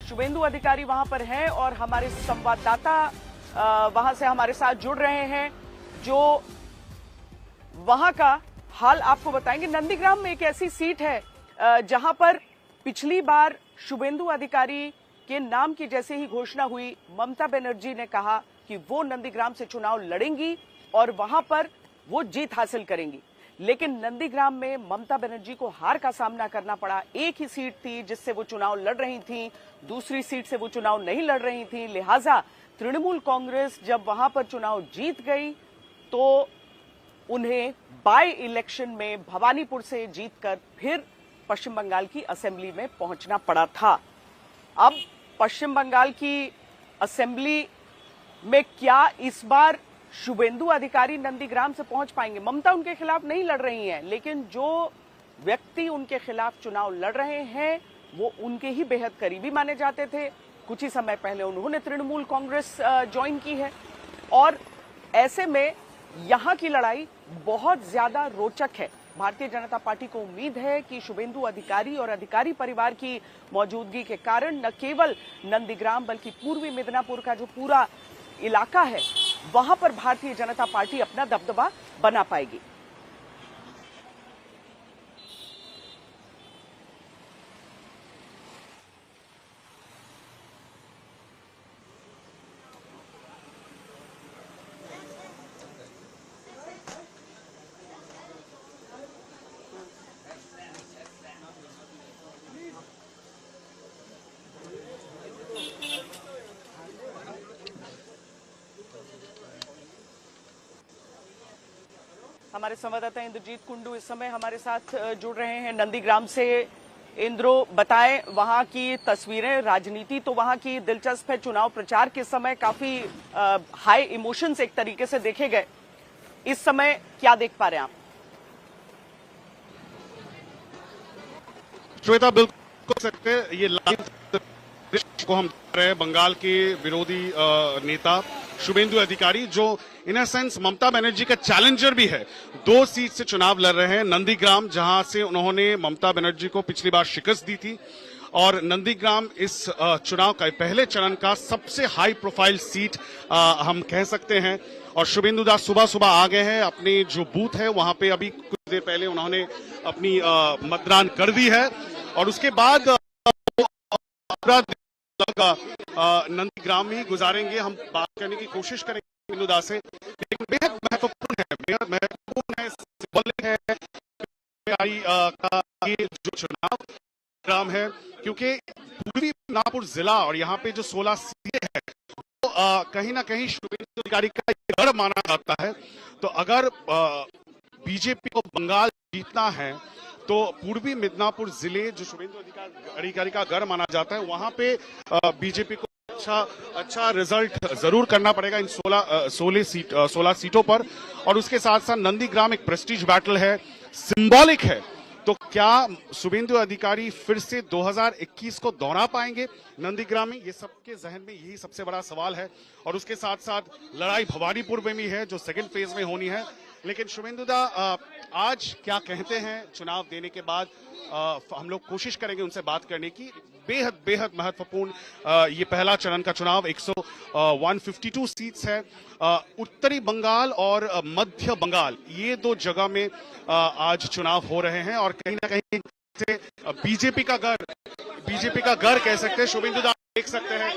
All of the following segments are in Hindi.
शुभेंदु अधिकारी वहां पर हैं और हमारे संवाददाता वहां से हमारे साथ जुड़ रहे हैं, जो वहां का हाल आपको बताएंगे। नंदीग्राम में एक ऐसी सीट है जहां पर पिछली बार शुभेंदु अधिकारी के नाम की जैसे ही घोषणा हुई, ममता बनर्जी ने कहा कि वो नंदीग्राम से चुनाव लड़ेंगी और वहां पर वो जीत हासिल करेंगी। लेकिन नंदीग्राम में ममता बनर्जी को हार का सामना करना पड़ा। एक ही सीट थी जिससे वो चुनाव लड़ रही थी, दूसरी सीट से वो चुनाव नहीं लड़ रही थी। लिहाजा तृणमूल कांग्रेस जब वहां पर चुनाव जीत गई तो उन्हें बाय इलेक्शन में भवानीपुर से जीतकर फिर पश्चिम बंगाल की असेंबली में पहुंचना पड़ा था। अब पश्चिम बंगाल की असेंबली में क्या इस बार शुभेंदु अधिकारी नंदीग्राम से पहुंच पाएंगे? ममता उनके खिलाफ नहीं लड़ रही हैं, लेकिन जो व्यक्ति उनके खिलाफ चुनाव लड़ रहे हैं वो उनके ही बेहद करीबी माने जाते थे। कुछ ही समय पहले उन्होंने तृणमूल कांग्रेस ज्वाइन की है और ऐसे में यहां की लड़ाई बहुत ज्यादा रोचक है। भारतीय जनता पार्टी को उम्मीद है कि शुभेंदु अधिकारी और अधिकारी परिवार की मौजूदगी के कारण न केवल नंदीग्राम बल्कि पूर्वी मिदनापुर का जो पूरा इलाका है वहां पर भारतीय जनता पार्टी अपना दबदबा बना पाएगी। हमारे संवाददाता इंद्रजीत कुंडू इस समय हमारे साथ जुड़ रहे हैं नंदीग्राम से। इंद्रो, बताएं वहां की तस्वीरें। राजनीति तो वहां की दिलचस्प है। चुनाव प्रचार के समय काफी हाई इमोशंस एक तरीके से देखे गए। इस समय क्या देख पा रहे हैं आप? श्वेता, बिल्कुल सकते ये लाइव को हम देख रहे हैं। बंगाल के विरोधी नेता शुभेंदु अधिकारी, जो इन सेंस ममता बनर्जी का चैलेंजर भी है, 2 सीट से चुनाव लड़ रहे हैं। नंदीग्राम, जहां से उन्होंने ममता बनर्जी को पिछली बार शिकस्त दी थी, और नंदीग्राम इस चुनाव का पहले चरण का सबसे हाई प्रोफाइल सीट हम कह सकते हैं। और शुभेंदु दास सुबह सुबह आ गए हैं। अपने जो बूथ है वहां पे अभी कुछ देर पहले उन्होंने अपनी मतदान कर दी है और उसके बाद नंदीग्राम ही गुजारेंगे। हम बात करने की कोशिश करेंगे शुभेंदु दास से, लेकिन बेहद महत्वपूर्ण है, सिंबॉलिक है का ये जो चुनाव ग्राम है, क्योंकि पूर्वी मिदनापुर जिला और यहाँ पे जो 16 सीटें हैं वो कहीं ना कहीं शुभेंदु अधिकारी का गढ़ माना जाता है। तो अगर बीजेपी को बंगाल जीतना है तो पूर्वी मिदनापुर जिले जो शुभेंदु अधिकारी का गढ़ माना जाता है, वहां पे बीजेपी को अच्छा रिजल्ट जरूर करना पड़ेगा इन 16 सीटों पर। और उसके साथ साथ नंदीग्राम एक प्रेस्टीज बैटल है, सिंबॉलिक है। तो क्या शुभेंदु अधिकारी फिर से 2021 को दोहरा पाएंगे नंदीग्राम में? ये सबके जहन में यही सबसे बड़ा सवाल है। और उसके साथ साथ लड़ाई भवानीपुर में भी है जो सेकंड फेज में होनी है। लेकिन शुभेंदु दा आज क्या कहते हैं चुनाव देने के बाद, हम लोग कोशिश करेंगे उनसे बात करने की। बेहद महत्वपूर्ण ये पहला चरण का चुनाव 152 सीट्स है। उत्तरी बंगाल और मध्य बंगाल, ये 2 जगह में आज चुनाव हो रहे हैं और कहीं ना कहीं से बीजेपी का घर कह सकते हैं। शुभेंदु दा देख सकते हैं,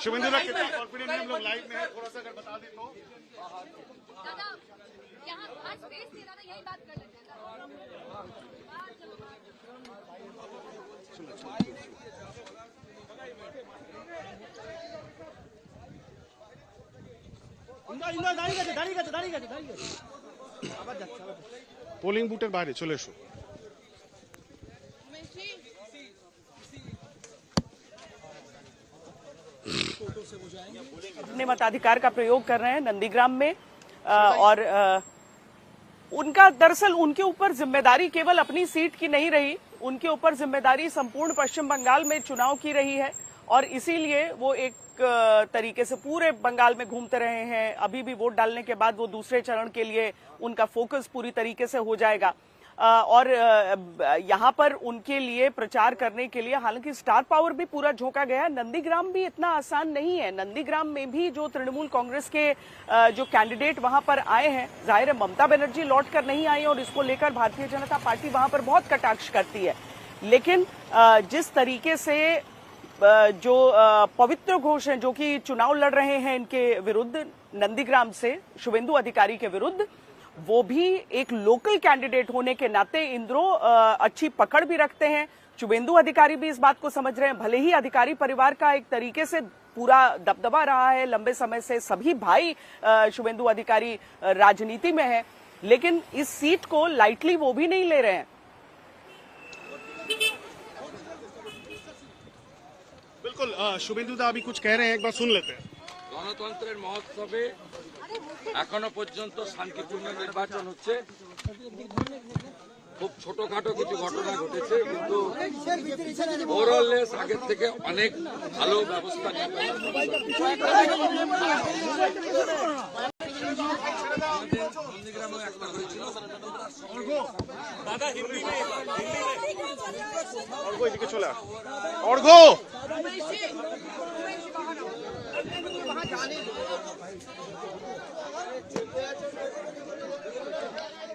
शुभेंदु दा कितना कॉन्फिडेंट है? हम लोग लाइव में है, थोड़ा सा अगर बता दें तो। পোলিং বুথের বাইরে চলে এসো। अपने मताधिकार का प्रयोग कर रहे हैं नंदीग्राम में और उनका दरअसल उनके ऊपर जिम्मेदारी केवल अपनी सीट की नहीं रही, उनके ऊपर जिम्मेदारी संपूर्ण पश्चिम बंगाल में चुनाव की रही है और इसीलिए वो एक तरीके से पूरे बंगाल में घूमते रहे हैं। अभी भी वोट डालने के बाद वो दूसरे चरण के लिए उनका फोकस पूरी तरीके से हो जाएगा। और यहाँ पर उनके लिए प्रचार करने के लिए हालांकि स्टार पावर भी पूरा झोंका गया है। नंदीग्राम भी इतना आसान नहीं है। नंदीग्राम में भी जो तृणमूल कांग्रेस के जो कैंडिडेट वहां पर आए हैं, जाहिर है ममता बनर्जी लौट कर नहीं आई और इसको लेकर भारतीय जनता पार्टी वहां पर बहुत कटाक्ष करती है। लेकिन जिस तरीके से जो पवित्र घोष हैं जो कि चुनाव लड़ रहे हैं इनके विरुद्ध नंदीग्राम से शुभेंदु अधिकारी के विरुद्ध, वो भी एक लोकल कैंडिडेट होने के नाते इंद्रो अच्छी पकड़ भी रखते हैं। शुभेंदु अधिकारी भी इस बात को समझ रहे हैं। भले ही अधिकारी परिवार का एक तरीके से पूरा दबदबा रहा है लंबे समय से, सभी भाई शुभेंदु अधिकारी राजनीति में है, लेकिन इस सीट को लाइटली वो भी नहीं ले रहे हैं। बिल्कुल शुभेंदु दा अभी कुछ कह रहे हैं, एक बार सुन लेते हैं। গণতন্ত্রের মহোৎসবে এখনো পর্যন্ত শান্তিপূর্ণ নির্বাচন হচ্ছে। খুব ছোটখাটো কিছু ঘটনা ঘটেছে, কিন্তু ওভারঅল আগের থেকে অনেক ভালো ব্যবস্থা নন্দীগ্রামে একটা হয়েছিল। দাদা হিন্দি অর্ঘ্য এদিকে চলে আস। অর্ঘ্য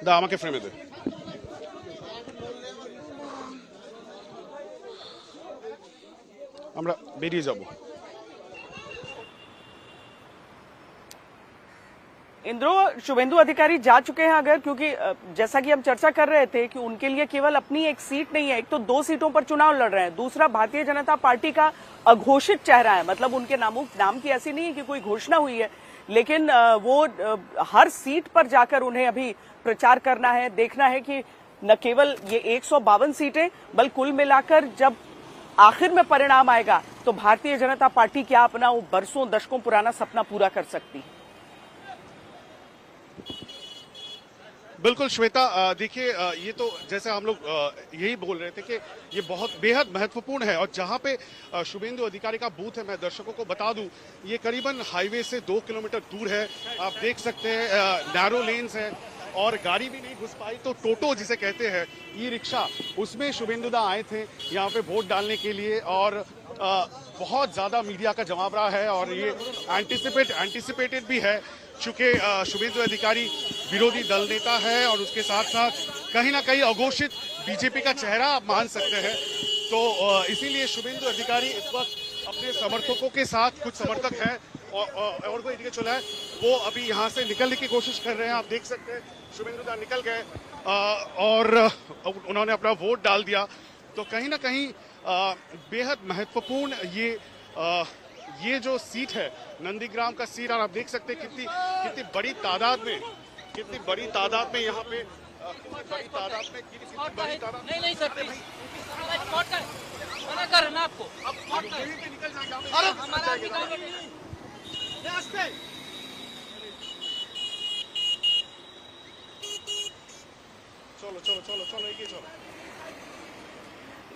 দা আমাকে ফ্রেমে দে। আমরা বেরিয়ে যাব। इंद्रो, शुभेंदु अधिकारी जा चुके हैं अगर, क्योंकि जैसा कि हम चर्चा कर रहे थे कि उनके लिए केवल अपनी एक सीट नहीं है, एक तो 2 सीटों पर चुनाव लड़ रहे हैं, दूसरा भारतीय जनता पार्टी का अघोषित चेहरा है। मतलब उनके नाम की ऐसी नहीं है कि कोई घोषणा हुई है, लेकिन वो हर सीट पर जाकर उन्हें अभी प्रचार करना है। देखना है कि न केवल ये 152 सीटें, बल्कि कुल मिलाकर जब आखिर में परिणाम आएगा तो भारतीय जनता पार्टी क्या अपना वो बरसों दशकों पुराना सपना पूरा कर सकती है। बिल्कुल श्वेता, देखिए ये तो जैसे हम लोग यही बोल रहे थे कि ये बहुत बेहद महत्वपूर्ण है। और जहां पे शुभेंदु अधिकारी का बूथ है, मैं दर्शकों को बता दूं, ये करीबन हाईवे से 2 किलोमीटर दूर है। आप देख सकते हैं नैरो लेन्स है और गाड़ी भी नहीं घुस पाई, तो टोटो जिसे कहते हैं, ई रिक्शा, उसमें शुभेंदु दा आए थे यहाँ पे वोट डालने के लिए। और बहुत ज्यादा मीडिया का जमावड़ा है और ये एंटिसिपेटेड भी है, चूंकि शुभेंदु अधिकारी विरोधी दल नेता है और उसके साथ साथ कहीं ना कहीं अघोषित बीजेपी का चेहरा आप मान सकते हैं। तो इसीलिए शुभेंदु अधिकारी इस वक्त अपने समर्थकों के साथ, कुछ समर्थक हैं और कोई इधर चला है, वो अभी यहाँ से निकलने की कोशिश कर रहे हैं। आप देख सकते हैं शुभेंदु दा निकल गए और उन्होंने अपना वोट डाल दिया। तो कहीं ना कहीं बेहद महत्वपूर्ण ये जो सीट है, नंदीग्राम का सीट, और आप देख सकते हैं कितनी बड़ी तादाद में यहाँ पे नहीं सर प्लीज मना कर रहे ना आपको। निकल जाएंगे। चलो एक ही चलो।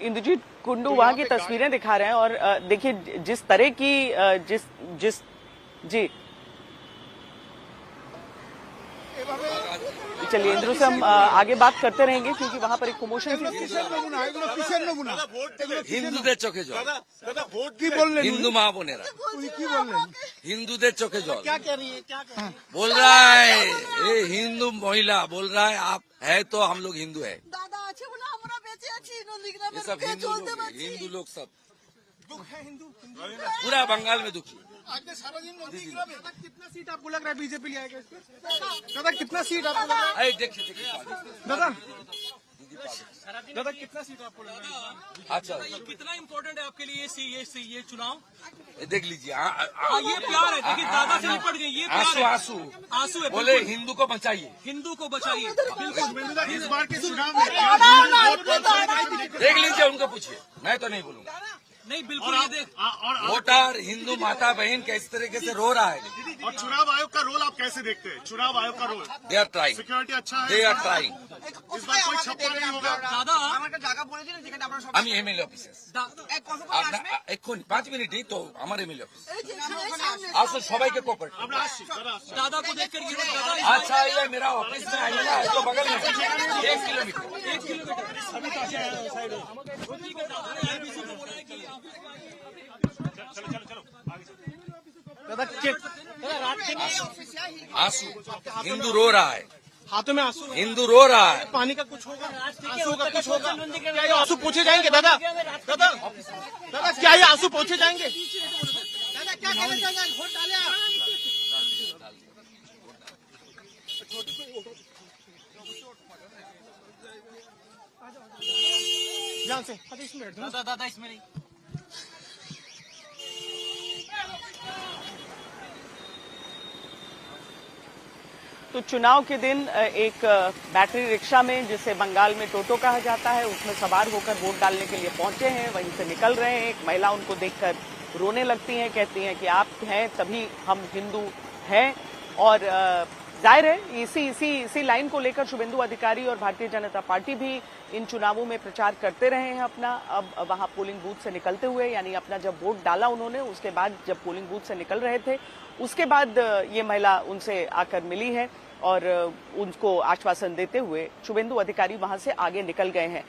इंद्रजीत कुंडू वहां की तस्वीरें दिखा रहे हैं और देखिए जिस तरह की जिस जी चलिए इंद्र से हम आगे बात करते रहेंगे क्योंकि वहां पर एक प्रमोशन হিন্দুদের চোখে জল, হিন্দু মা বোনেরা হিন্দুদের চোখে জল बोल रहा है। ये हिंदू महिला बोल रहा है आप है तो हम लोग हिंदू है। ये सब हिंदू लोग सब पूरा बंगाल में दुखी। कितना सीट आपको लग रहा है बीजेपी ले आएगा इसमें? दादा कितना सीट आपको लग रहा है? देखिए दादा कितना सीट आपको लग रहा है? अच्छा कितना इम्पोर्टेंट है आपके लिए ये चुनाव? देख लीजिए, ये प्यार है, देखिए दादा से निपट गई, ये प्यार है, आंसू है। बोले हिंदू को बचाइए, हिंदू को बचाइए। इस बार के चुनाव में देख लीजिए, उनको पूछिए, मैं तो नहीं बोलूंगा। नहीं बिल्कुल, ये देख वोटर हिंदू माता बहन किस तरीके से रो रहा है। और चुनाव आयोग का रोल आप कैसे देखते हैं? चुनाव आयोग का role, they are trying, security अच्छा है, दे आर ट्राइंग। इस बार कोई छप्पा नहीं होगा। दादा আমি এমএলএ অফিসার এক্ষুনি 5 মিনিটই তো আমার এমএলএ অফিস আসো সবাইকে কোঅপারেট दादा को देख कर ये दादा अच्छा ये मेरा ऑफिस में आइए ना तो बगल में 1 किलोमीटर दादा आंसू हिंदू रो रहा है हाथों में आंसू हिंदू रो रहा है पानी का कुछ होगा आंसू का कुछ होगा क्या ये आंसू पोछे जाएंगे दादा दादा दादा क्या ये आंसू पोछे जाएंगे दादा क्या कहना चाहेंगे वोट डाले आप ध्यान से इसमें दादा इसमें नहीं तो चुनाव के दिन एक बैटरी रिक्शा में, जिसे बंगाल में टोटो कहा जाता है, उसमें सवार होकर वोट डालने के लिए पहुंचे हैं। वहीं से निकल रहे हैं। एक महिला उनको देखकर रोने लगती हैं, कहती हैं कि आप हैं तभी हम हिंदू हैं। और जाहिर है इसी लाइन को लेकर शुभेंदु अधिकारी और भारतीय जनता पार्टी भी इन चुनावों में प्रचार करते रहे हैं अपना। अब वहां पोलिंग बूथ से निकलते हुए, यानी अपना जब वोट डाला उन्होंने, उसके बाद जब पोलिंग बूथ से निकल रहे थे, उसके बाद ये महिला उनसे आकर मिली है और उनको आश्वासन देते हुए शुभेंदु अधिकारी वहां से आगे निकल गए हैं।